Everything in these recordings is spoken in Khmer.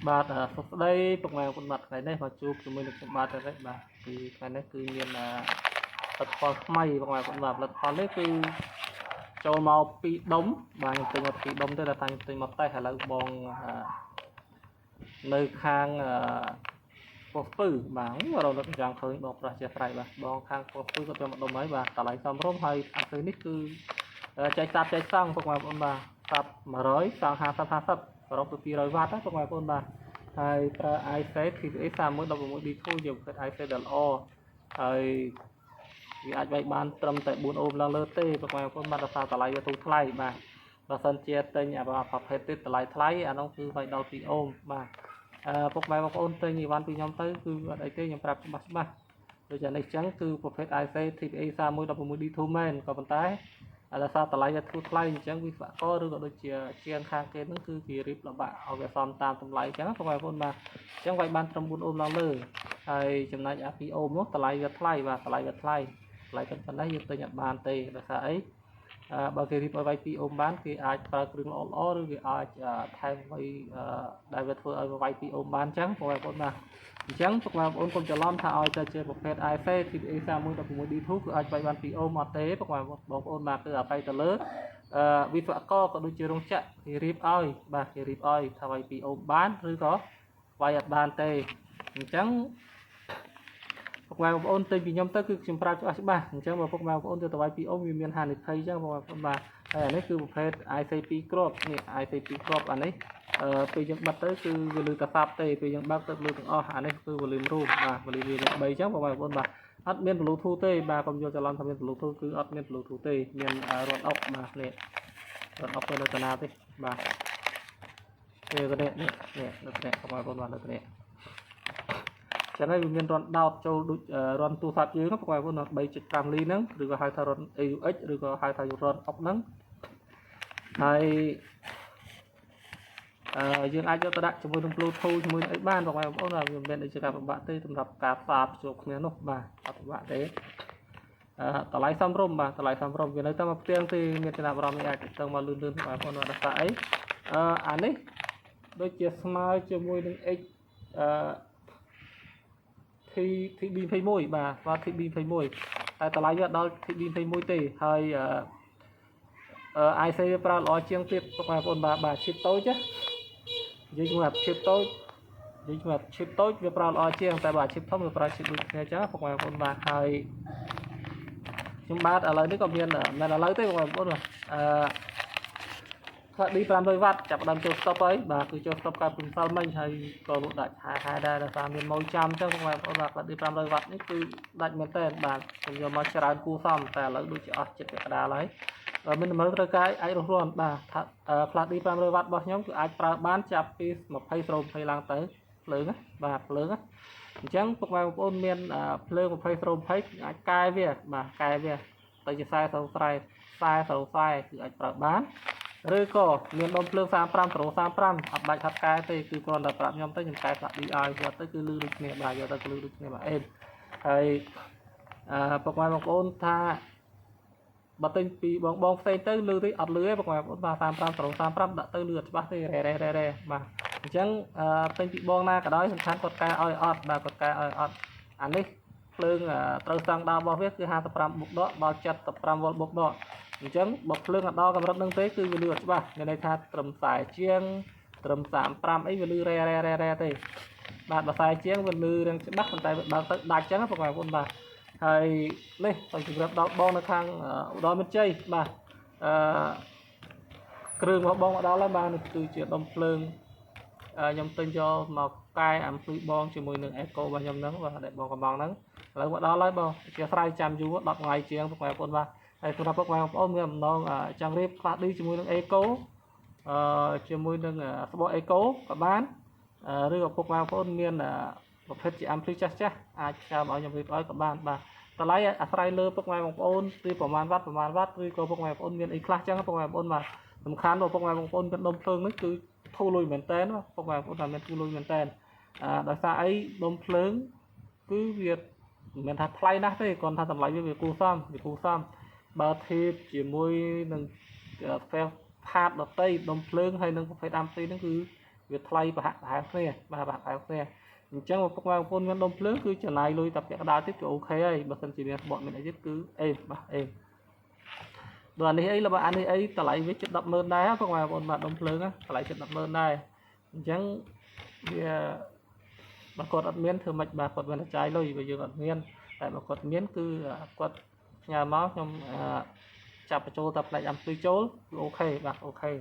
បាទសុខស្ដីពុកម៉ែបងប្អូនបាទថ្ងៃនេះមកជួបជាមួយនឹងខ្ញុំបាទទៅវិញបាទគឺថ្ងៃនេះគឺមានផលិតផលថ្មីពុកម៉ែបងប្អូនបាទផលិតផលនេះគឺចូលមកពីដុំបាទខ្ញុំទិញមកពីដុំទេតែខ្ញុំទិញមកតេស្តឥឡូវបងនៅខាងពោះពៅបាទរលឹកយ៉ាងឃើញបងប្រុសជាស្រ័យបាទបងខាងពោះពៅគាត់យកមកដុំហើយបាទតម្លៃសមរម្យហើយអាពេលនេះគឺចែកសាប់ចែកសង់ពុកម៉ែបងប្អូនបាទសាប់100សង់50សរុបទៅ200វ៉ាត់ណាពុកម៉ែបងប្អូនបាទហើយប្រើ IC TPA 3116D2 យើងគិត IC ដែលល្អហើយវាអាចវាយបានត្រឹមតែ4អូមឡើងលើទេពុកម៉ែបងប្អូនបាទដោយសារតម្លៃវាទូថ្លៃបាទបើសិនជាទិញប្រភេទទៀតតម្លៃថ្លៃអានោះគឺវាយដល់2អូមបាទពុកម៉ែបងប្អូនទិញអីវ៉ាន់ពីខ្ញុំទៅគឺអត់អីទេខ្ញុំប្រាប់ច្បាស់ដូចនេះចឹងគឺប្រភេទ IC TPA 3116D2 មែនក៏ប៉ុន្តែដោយសារតម្លៃវាធូរថ្លៃអញ្ចឹងវិស្វករឬក៏ដូចជាជាងខាងគេហ្នឹងគឺគេរៀបលបាក់ឲ្យវាសមតាមតម្លៃអញ្ចឹងបងប្អូនបាទអញ្ចឹងវាយបានត្រឹម4អូមឡើងលើហើយចំណែកអា2អូមនោះតម្លៃវាថ្លៃបាទតម្លៃវាថ្លៃប៉ុណ្ណេះយើងទិញអត់បានទេដោយសារអីបើគេរៀបឲ្យវាយ2អូមបានគេអាចប្រើគ្រឿងល្អឬគេអាចថែមវាយដែលវាធ្វើឲ្យវាយ2អូមបានអញ្ចឹងបងប្អូនបាទអញ្ចឹងបងប្អូនកុំច្រឡំថាឲ្យទៅជាប្រភេទ IC TPA 3116D2 គឺអាចវាយបាន2អូមអត់ទេបងប្អូនបាទគឺអាស្រ័យទៅលើវិស្វករក៏ដូចជារោងចក្រគេរៀបឲ្យបាទគេរៀបឲ្យថាវាយ2អូមបានឬក៏វាយអត់បានទេអញ្ចឹងពុកម៉ែបងប្អូនទិញពីខ្ញុំទៅគឺខ្ញុំប្រាប់ច្បាស់អញ្ចឹងបើពុកម៉ែបងប្អូនទៅវាយ2អូមវាមានហានិភ័យអញ្ចឹងបងប្អូនបាទហើយអានេះគឺប្រភេទ IC 2គ្រាប់នេះ IC 2គ្រាប់អានេះពេលយើងបិទទៅគឺវាលឺតែសាប់ទេពេលយើងបើកទៅលឺទាំងអស់អានេះគឺ volume room បាទ volume វា3អញ្ចឹងបងប្អូនបាទអត់មាន Bluetooth ទេបាទកុំយកច្រឡំថាមាន Bluetooth គឺអត់មាន Bluetooth ទេមានរត់អុកបាទនេះរត់អុកទៅនៅកណាទេបាទនេះក៏នេះនៅនេះបងប្អូនបាទនៅនេះចឹងហើយវាមានរន់ដោតចូលដូចរន់ទូរស័ព្ទយើងបងប្អូន 3.5 លីហ្នឹងឬក៏ហៅថារន់ AUX ឬក៏ហៅថារន់អុកហ្នឹងហើយយើងអាចយកទៅដាក់ជាមួយនឹង Bluetooth ជាមួយនឹងអីបានបងប្អូនវាមិនមែនជាការពិបាកទេសម្រាប់ការផ្សារភ្ជាប់គ្នានោះបាទអត់ពិបាកទេតម្លៃសមរម្យបាទតម្លៃសមរម្យវានៅតែមកផ្ទាំងទេមានចំណាប់អារម្មណ៍នេះអាចទៅមកលឿនបងប្អូនដល់ថាអីអានេះដូចជាស្មើជាមួយនឹង X TB21 បាទស្មើ TB21 តែតម្លៃវាដល់ TB21 ទេហើយIC វាប្រើល្អជាងទៀតបងប្អូនបាទ chip តូចនិយាយជាមួយ chip តូចវាប្រើល្អជាងតែបើ chip ធំវាប្រើ chip ដូចគ្នាអញ្ចឹងបងប្អូនបាទហើយខ្ញុំបាទឥឡូវនេះក៏មានមិនឥឡូវទេបងប្អូនខ្លះ 500 វ៉ាត់ចាប់ដើមចូល stop ហើយបាទគឺចូល stop កាលពីម្សិលមិញហើយក៏លក់ដាច់ហាដែរដោយសារមានម៉ូយចាំអញ្ចឹងបងប្អូនបាទខ្លះ 500 វ៉ាត់នេះគឺដាច់មែនតើបាទខ្ញុំយកមកច្រើនគួរសមតែឥឡូវដូចជាអស់ចិត្តកដាលហើយមានតម្រូវត្រូវការអាចរស់រានបាទខ្លះ 500 វ៉ាត់របស់ខ្ញុំគឺអាចប្រើបានចាប់ពី20 ឡើងទៅភ្លើងបាទភ្លើងអញ្ចឹងពុកម៉ែបងប្អូនមានភ្លើង20 អាចកែវាបាទកែវាទៅជា40 គឺអាចប្រើបានឬក៏មានដុំភ្លើង35 អត់បាច់ហាត់កែទេគឺគ្រាន់តែប្រាប់ខ្ញុំទៅខ្ញុំកែផ្លាក់ DI គាត់ទៅគឺលឺដូចគ្នាបាទយកទៅលឺដូចគ្នាបាទអេនហើយពុកម៉ែបងប្អូនថាបើទិញពីបងផ្សេងទៅលឺទេអត់លឺទេបងប្អូនបាទ35ដាក់ទៅលឺអត់ច្បាស់ទេរ៉េបាទអញ្ចឹងទិញពីបងណាក៏ដោយសំខាន់គាត់កែឲ្យអត់បាទគាត់កែឲ្យអត់អានេះភ្លើងត្រូវស្តង់ដាររបស់វាគឺ55បុកដកដល់75វ៉ុលបុកដកអញ្ចឹងបើភ្លើងដល់កម្រិតហ្នឹងទេគឺវាលឺអត់ច្បាស់មានន័យថាត្រឹម40ជាងត្រឹម35អីវាលឺរ៉េទេបាទបើ40ជាងវាលឺរឿងច្បាស់ប៉ុន្តែវាបើកទៅដាច់អញ្ចឹងបងប្អូនបាទហើយនេះខ្ញុំជម្រាបដល់បងនៅខាងឧត្តរមានជ័យបាទគ្រឿងរបស់បងមកដល់ហើយបាទនេះគឺជាដុំភ្លើងខ្ញុំទិញយកមកកែអាំព្លីបងជាមួយនឹង Eco របស់ខ្ញុំហ្នឹងបាទដែលបងកំងហ្នឹងឥឡូវមកដល់ហើយបងជាស្រ័យចាំយូរ10ថ្ងៃជាងបងប្អូនបាទហើយសម្រាប់ពុកម៉ែបងប្អូនមានបំណងចង់រៀបខ្លះឌីជាមួយនឹង Eco ជាមួយនឹងស្បក Eco ក៏បានឬក៏ពុកម៉ែបងប្អូនមានប្រភេទជា ampli ចាស់អាចចាំឲ្យខ្ញុំរៀបឲ្យក៏បានបាទតម្លៃអាស្រ័យលើពុកម៉ែបងប្អូនពីប្រមាណវ៉ាត់ឬក៏ពុកម៉ែបងប្អូនមានអីខ្លះចឹងពុកម៉ែបងប្អូនបាទសំខាន់របស់ពុកម៉ែបងប្អូនមានដុំភ្លើងនេះគឺធូរលុយមែនតើពុកម៉ែបងប្អូនថាមានធូរលុយមែនតើដោយសារអីដុំភ្លើងគឺវាមិនមែនថាថ្លៃណាស់ទេគ្រាន់ថាតម្លៃវាគួរសមបើធៀបជាមួយនឹងផាតដតីដុំភ្លើងហើយនឹងប្រភេទ ampli ហ្នឹងគឺ វាថ្លៃប្រហាក់ប្រហែលគ្នាបាទប្រហាក់ប្រហែលគ្នាអញ្ចឹងពុកម៉ែបងប្អូនមានដុំភ្លើងគឺចំណាយលុយតែពាក់កណ្ដាលទៀតគឺអូខេហើយបើសិនជាមានបត់មានអីទៀតគឺអេបាទអេដូចអានេះអីរបស់អានេះអីតម្លៃវាជិត 100000 ដែរពុកម៉ែបងប្អូនបាទដុំភ្លើងតម្លៃជិត 100000 ដែរអញ្ចឹងវាបើគាត់អត់មានធ្វើម៉េចបាទគាត់មិនចាយលុយបើយើងអត់មានតែបើគាត់មានគឺគាត់ផ្ញើមកខ្ញុំចាប់បញ្ចូលតែផ្នែកអំភ្លឺចូលគឺអូខេបាទអូខេ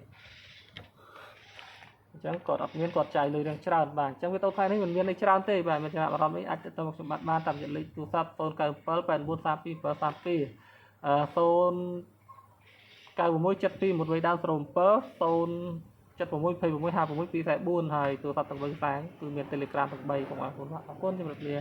អញ្ចឹងគាត់អត់មានគាត់ចាយលុយរឿងច្រើនបាទអញ្ចឹងវីដេអូថ្ងៃនេះមិនមានអីច្រើនទេបាទមិនចំណាប់អារម្មណ៍អីអាចទៅមកខ្ញុំបានតាមរយៈលេខទូរស័ព្ទ0978432724 ហើយទូរស័ព្ទទាំង3ខ្សែគឺមាន Telegram ទាំង3បងប្អូនអរគុណជម្រាបលា